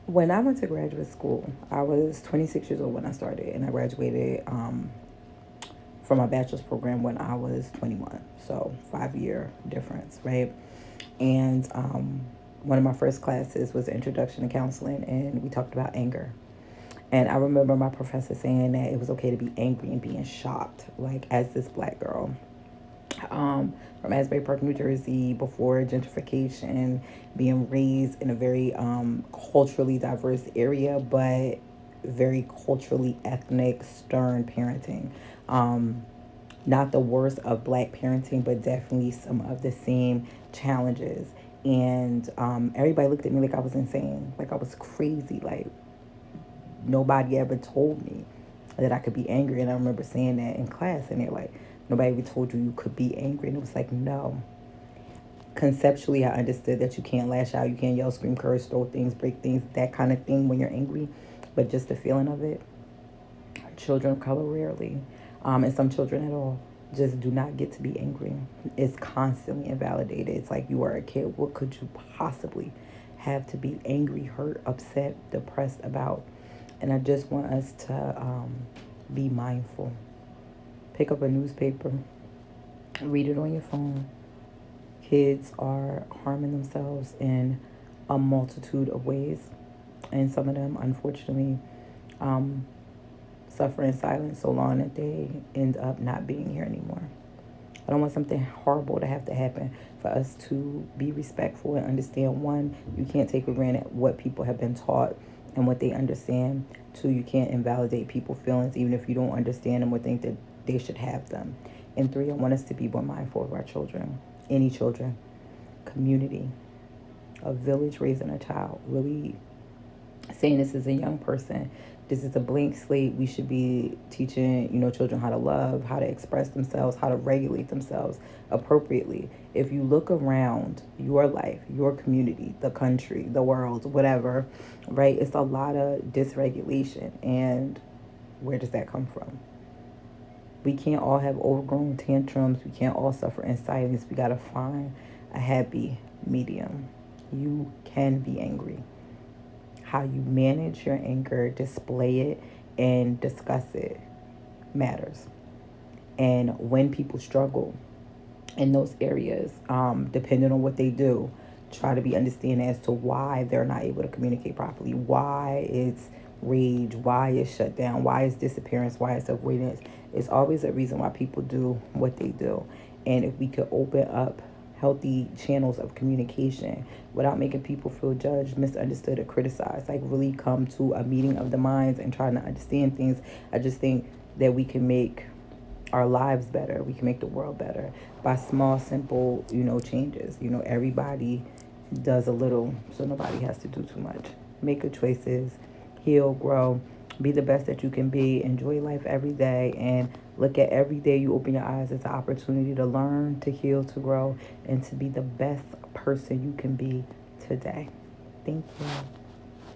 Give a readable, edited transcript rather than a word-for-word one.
When I went to graduate school, I was 26 years old when I started, and I graduated from my bachelor's program when I was 21. So 5 year difference, right? And one of my first classes was Introduction to Counseling, and we talked about anger. And I remember my professor saying that it was okay to be angry and being shocked, like as this black girl from Asbury Park, New Jersey, before gentrification, being raised in a very culturally diverse area, but very culturally ethnic, stern parenting. Um, Not the worst of black parenting, but definitely some of the same challenges. And everybody looked at me like I was insane, like I was crazy, like nobody ever told me that I could be angry. And I remember saying that in class, and they're like, nobody ever told you you could be angry. And it was like, no. Conceptually, I understood that you can't lash out, you can't yell, scream, curse, throw things, break things, that kind of thing when you're angry. But just the feeling of it, children of color rarely, and some children at all, just do not get to be angry. It's constantly invalidated. It's like you are a kid. What could you possibly have to be angry, hurt, upset, depressed about? And I just want us to be mindful. Pick up a newspaper, read it on your phone. Kids are harming themselves in a multitude of ways, and some of them, unfortunately, um, suffer in silence so long that they end up not being here anymore. I don't want something horrible to have to happen for us to be respectful and understand. One, you can't take for granted what people have been taught and what they understand. Two, you can't invalidate people's feelings even if you don't understand them or think that they should have them. And three, I want us to be more mindful of our children, any children, community, a village raising a child, really saying this is a young person. This is a blank slate. We should be teaching, children how to love, how to express themselves, how to regulate themselves appropriately. If you look around your life, your community, the country, the world, whatever, right? It's a lot of dysregulation. And where does that come from? We can't all have overgrown tantrums. We can't all suffer in silence. We got to find a happy medium. You can be angry. How you manage your anger, display it, and discuss it matters. And when people struggle in those areas, depending on what they do, try to be understanding as to why they're not able to communicate properly, why it's rage, why it's shut down, why it's disappearance, why it's avoidance. It's always a reason why people do what they do. And if we could open up healthy channels of communication without making people feel judged, misunderstood, or criticized, like really come to a meeting of the minds and trying to understand things, I just think that we can make our lives better. We can make the world better by small, simple, changes. Everybody does a little, so nobody has to do too much. Make good choices, heal, grow, be the best that you can be, enjoy life every day, and look at every day you open your eyes as an opportunity to learn, to heal, to grow, and to be the best person you can be today. Thank you.